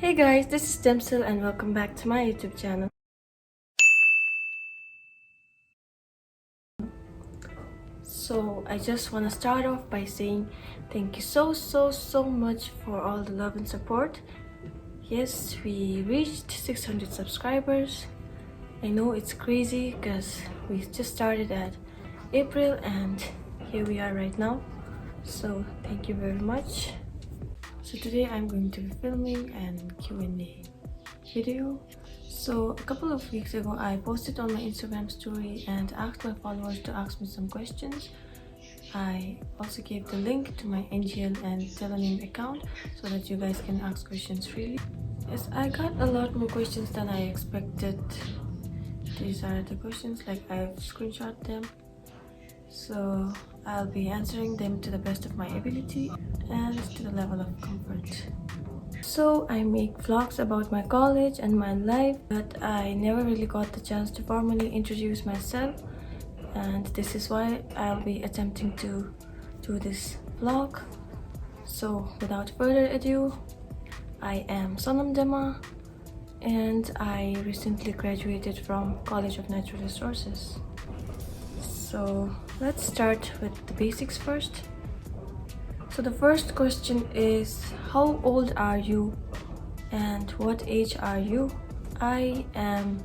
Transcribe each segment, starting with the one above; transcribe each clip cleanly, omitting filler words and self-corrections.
Hey guys, this is Demsel and welcome back to my YouTube channel. So I just want to start off by saying thank you so much for all the love and support. Yes, we reached 600 subscribers. I know it's crazy because we just started at April and here we are right now. So thank you very much. So today I'm going to be filming an Q&A video. So a couple of weeks ago I posted on my Instagram story and asked my followers to ask me some questions. I also gave the link to my NGL and Telenym account so that you guys can ask questions freely. Yes, I got a lot more questions than I expected. These are the questions, like I've screenshot them. So I'll be answering them to the best of my ability and to the level of comfort. So I make vlogs about my college and my life, but I never really got the chance to formally introduce myself, and this is why I'll be attempting to do this vlog. So without further ado, I am Sonam Dema and I recently graduated from College of Natural Resources. So let's start with the basics first. So the first question is, how old are you and what age are you? I am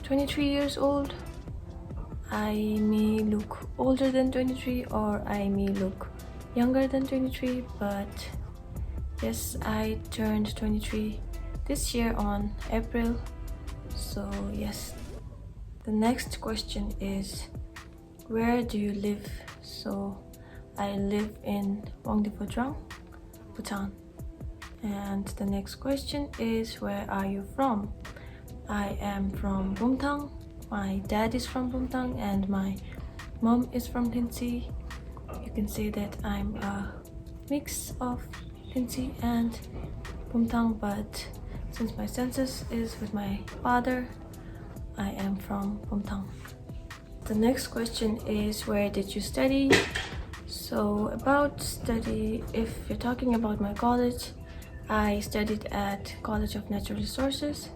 23 years old. I may look older than 23 or I may look younger than 23, but yes, I turned 23 this year on April. So yes. The next question is, where do you live? So I live in Wangdipodrang, Bhutan. And the next question is, where are you from? I am from Bumthang. My dad is from Bumthang and my mom is from Thinsi. You can say that I'm a mix of Thinsi and Bumthang, but since my census is with my father, I am from Bumthang. The next question is, where did you study? So about study, if you're talking about my college, I studied at College of Natural Resources,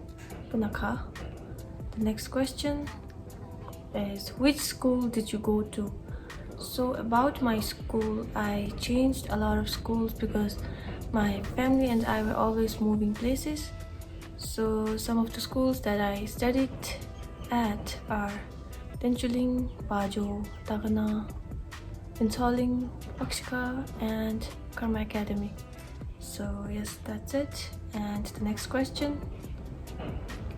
Punakha. The next question is, which school did you go to? So about my school, I changed a lot of schools because my family and I were always moving places. So some of the schools that I studied at are Tenchuling, Bajo, Tagana, Intoling, Pakshika, and Karma Academy. So yes, that's it. And the next question,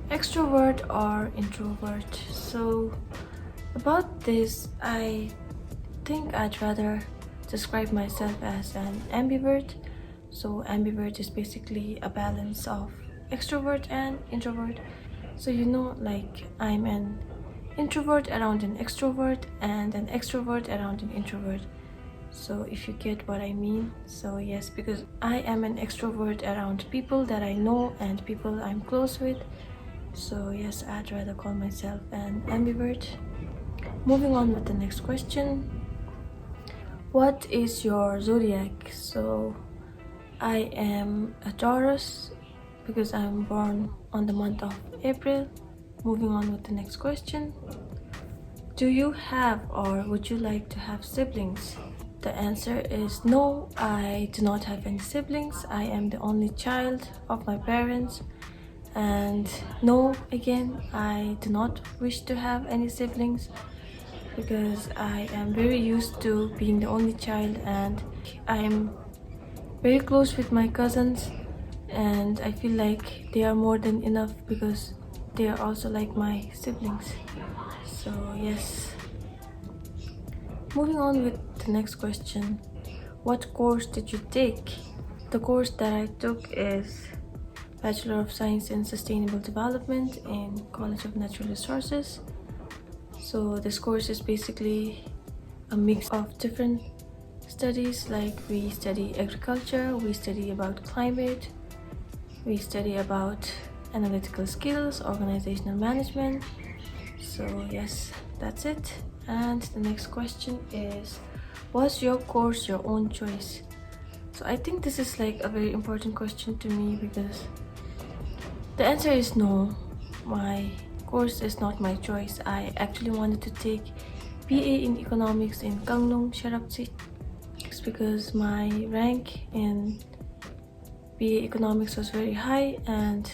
extrovert or introvert? So about this, I think I'd rather describe myself as an ambivert. So ambivert is basically a balance of extrovert and introvert. So like I'm an introvert around an extrovert and an extrovert around an introvert. So if you get what I mean. So yes, because I am an extrovert around people that I know and people I'm close with. So yes, I'd rather call myself an ambivert. Moving on with the next question. What is your zodiac? So I am a Taurus because I'm born on the month of April. Moving on with the next question. Do you have or would you like to have siblings? The answer is no, I do not have any siblings. I am the only child of my parents. And no, again, I do not wish to have any siblings because I am very used to being the only child and I am very close with my cousins and I feel like they are more than enough because they are also like my siblings. So yes. Moving on with the next question. What course did you take? The course that I took is Bachelor of Science in Sustainable Development in College of Natural Resources. So this course is basically a mix of different studies, like we study agriculture, we study about climate, we study about analytical skills, organizational management. So yes, that's it. And the next question is, was your course your own choice? So I think this is like a very important question to me because The answer is no. My course is not my choice. I actually wanted to take BA in economics in Gangneung, Sharapsi. It's because my rank in BA economics was very high and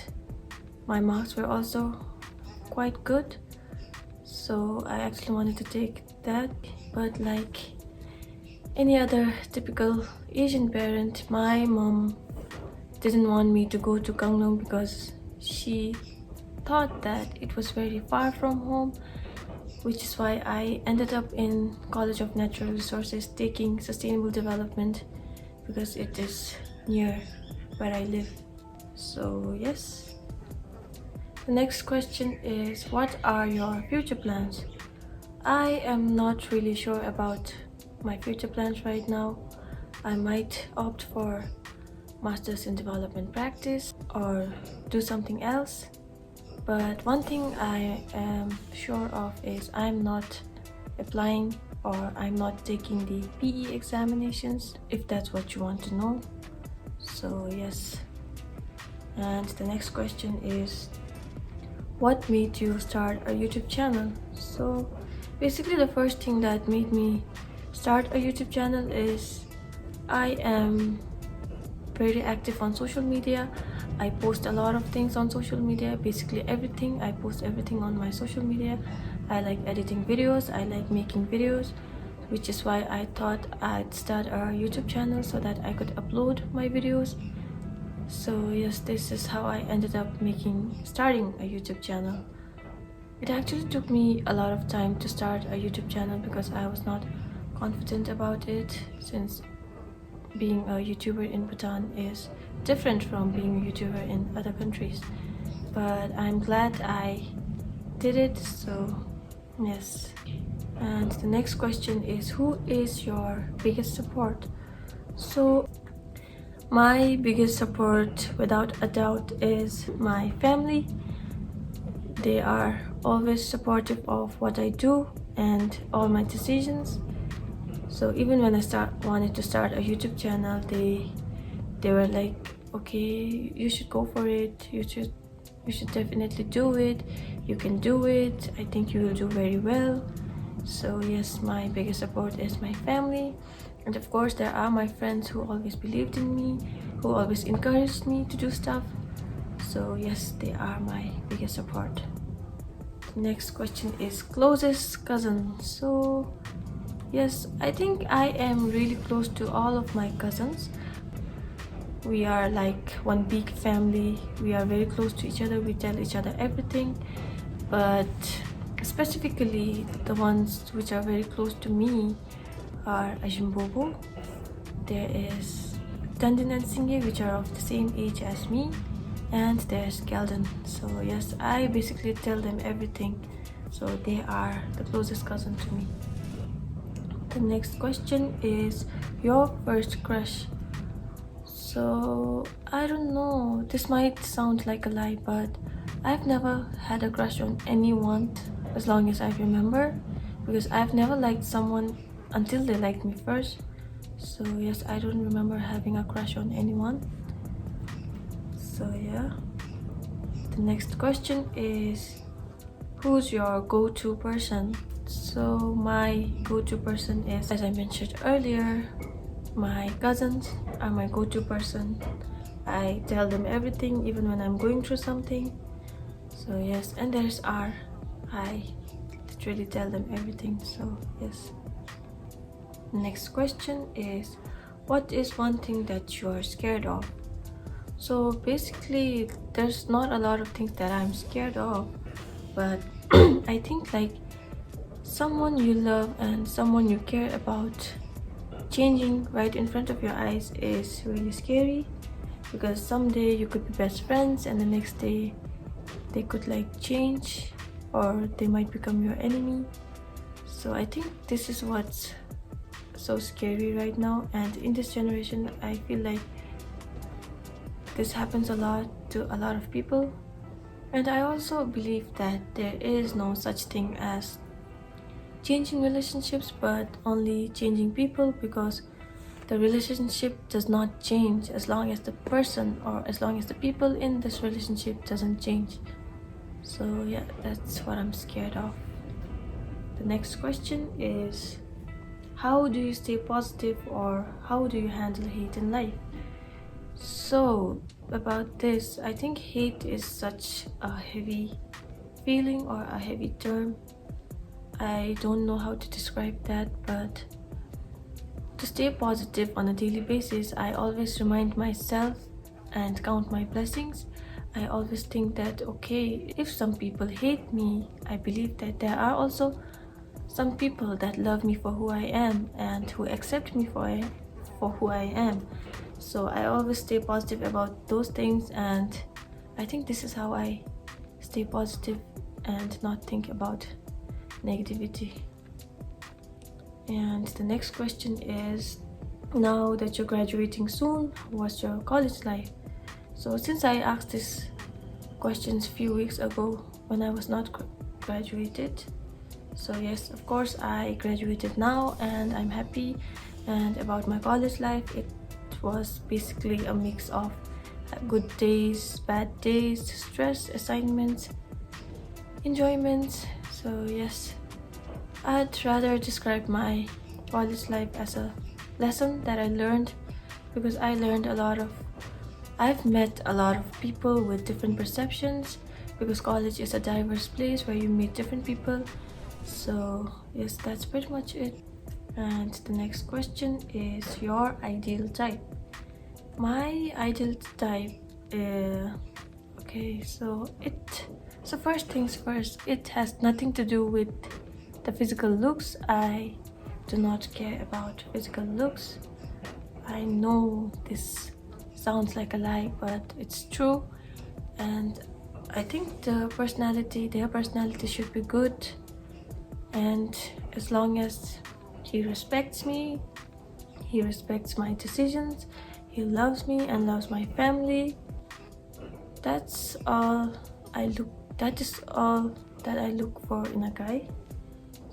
my marks were also quite good. So I actually wanted to take that. But like any other typical Asian parent, my mom didn't want me to go to Gangneung because she thought that it was very far from home, which is why I ended up in College of Natural Resources taking sustainable development because it is near where I live. So yes. The next question is, what are your future plans? I am not really sure about my future plans right now. I might opt for Masters in Development Practice or do something else. But one thing I am sure of is I'm not applying or I'm not taking the PE examinations, if that's what you want to know. So yes. And the next question is, what made you start a YouTube channel? So basically the first thing that made me start a YouTube channel is I am very active on social media. I post a lot of things on social media, basically everything. I post everything on my social media. I like editing videos, I like making videos, which is why I thought I'd start a YouTube channel so that I could upload my videos. So yes, this is how I ended up starting a YouTube channel. It actually took me a lot of time to start a YouTube channel because I was not confident about it, since being a YouTuber in Bhutan is different from being a YouTuber in other countries. But I'm glad I did it, so yes. And the next question is, who is your biggest support? So my biggest support, without a doubt, is my family. They are always supportive of what I do and all my decisions. So even when I wanted to start a YouTube channel, they were like, okay, you should go for it, you should definitely do it, you can do it, I think you will do very well. So yes, my biggest support is my family. And of course there are my friends who always believed in me, who always encouraged me to do stuff. So yes, they are my biggest support. The next question is, closest cousin. So yes, I think I am really close to all of my cousins. We are like one big family. We are very close to each other. We tell each other everything. But specifically, the ones which are very close to me are Ajimbobo. There is Dandin and Singye, which are of the same age as me. And there's Gelden. So yes, I basically tell them everything. So they are the closest cousin to me. The next question is, your first crush. So I don't know, this might sound like a lie, but I've never had a crush on anyone as long as I remember, because I've never liked someone until they liked me first. So yes, I don't remember having a crush on anyone. So yeah. The next question is, who's your go-to person? So my go-to person is, as I mentioned earlier, my cousins are my go-to person. I tell them everything even when I'm going through something. So yes, and there's R. I literally tell them everything. So yes. Next question is, what is one thing that you're scared of? So basically there's not a lot of things that I'm scared of, but I think like someone you love and someone you care about changing right in front of your eyes is really scary, because someday you could be best friends and the next day they could like change, or they might become your enemy. So I think this is what's so scary right now, and in this generation I feel like this happens a lot to a lot of people. And I also believe that there is no such thing as changing relationships, but only changing people, because the relationship does not change as long as the person or as long as the people in this relationship doesn't change. So yeah, that's what I'm scared of. The next question is, how do you stay positive, or how do you handle hate in life? So about this, I think hate is such a heavy feeling or a heavy term. I don't know how to describe that, but to stay positive on a daily basis, I always remind myself and count my blessings. I always think that, okay, if some people hate me, I believe that there are also some people that love me for who I am and who accept me for who I am. So I always stay positive about those things, and I think this is how I stay positive and not think about negativity. And the next question is, now that you're graduating soon, what's your college life? So since I asked these questions a few weeks ago when I was not graduated, so yes, of course I graduated now and I'm happy. And about my college life, it was basically a mix of good days, bad days, stress, assignments, enjoyments. So yes, I'd rather describe my college life as a lesson that I learned, because I've met a lot of people with different perceptions, because college is a diverse place where you meet different people. So yes, that's pretty much it. And the next question is your ideal type. My ideal type, okay, so first things first, it has nothing to do with the physical looks. I do not care about physical looks. I know this sounds like a lie, but it's true. And I think their personality should be good. And as long as he respects me, he respects my decisions, he loves me and loves my family, that's all that is all that I look for in a guy.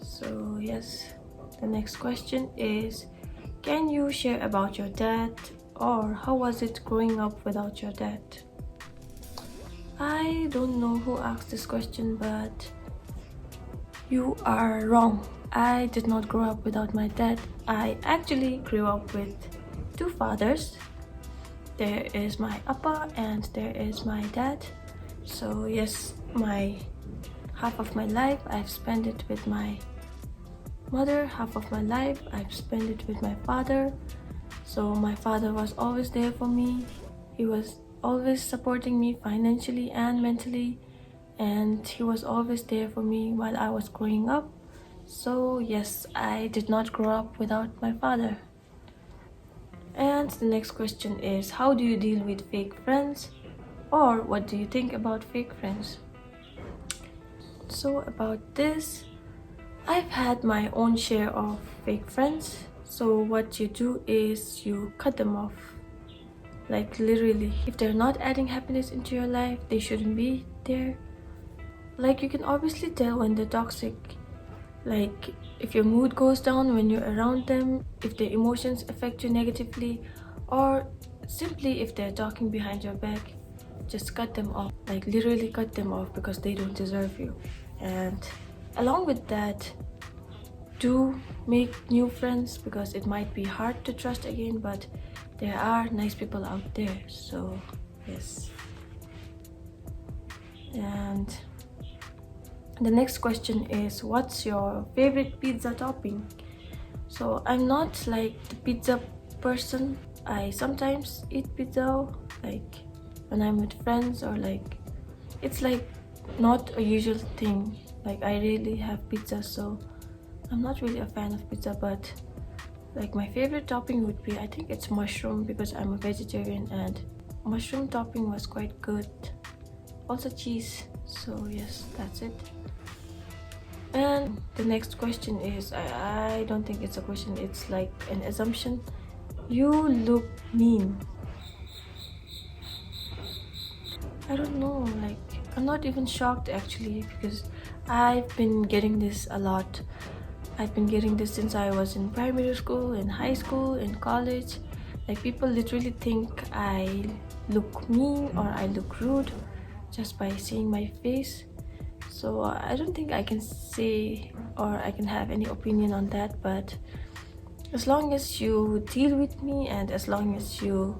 So yes, the next question is, can you share about your dad, or how was it growing up without your dad? I don't know who asked this question, but you are wrong. I did not grow up without my dad. I actually grew up with two fathers. There is my appa and there is my dad. So yes, half of my life I've spent it with my mother, half of my life I've spent it with my father. So my father was always there for me. He was always supporting me financially and mentally, and he was always there for me while I was growing up. So yes, I did not grow up without my father. And the next question is, how do you deal with fake friends, or what do you think about fake friends? So about this, I've had my own share of fake friends. So what you do is you cut them off. Like literally, if they're not adding happiness into your life, they shouldn't be there. Like you can obviously tell when they're toxic. Like if your mood goes down when you're around them, if their emotions affect you negatively, or simply if they're talking behind your back, just cut them off. Like literally cut them off, because they don't deserve you. And along with that, do make new friends, because it might be hard to trust again, but there are nice people out there. So yes. And the next question is, what's your favorite pizza topping? So I'm not like the pizza person. I sometimes eat pizza, like when I'm with friends, or like it's like not a usual thing. Like I rarely have pizza, so I'm not really a fan of pizza. But like my favorite topping would be, I think it's mushroom, because I'm a vegetarian, and mushroom topping was quite good. Also cheese. So yes, that's it. And the next question is, I don't think it's a question, it's like an assumption. You look mean. I don't know, like I'm not even shocked actually, because I've been getting this a lot I've been getting this since I was in primary school, in high school, in college. Like, people literally think I look mean or I look rude just by seeing my face. So I don't think I can say or I can have any opinion on that, but as long as you deal with me and as long as you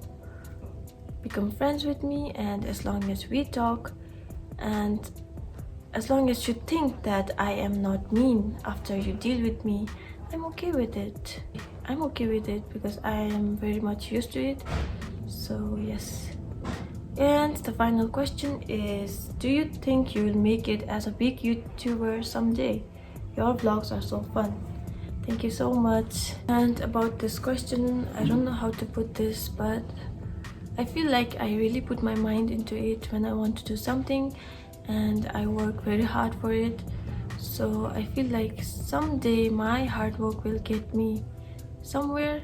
become friends with me and as long as we talk and as long as you think that I am not mean after you deal with me, I'm okay with it. I'm okay with it because I am very much used to it. So yes. And the final question is, do you think you will make it as a big YouTuber someday? Your vlogs are so fun. Thank you so much. And about this question, I don't know how to put this, but I feel like I really put my mind into it when I want to do something and I work very hard for it. So I feel like someday my hard work will get me somewhere.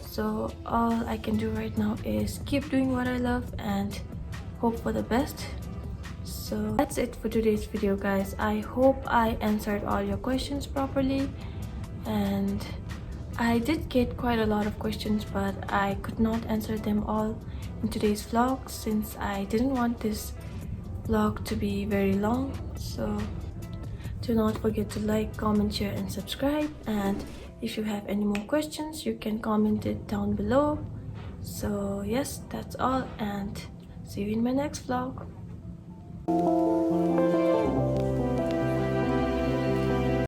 So all I can do right now is keep doing what I love and hope for the best. So that's it for today's video, guys. I hope I answered all your questions properly, and I did get quite a lot of questions, but I could not answer them all in today's vlog since I didn't want this vlog to be very long. So do not forget to like, comment, share and subscribe, and if you have any more questions you can comment it down below. So yes, that's all, and see you in my next vlog.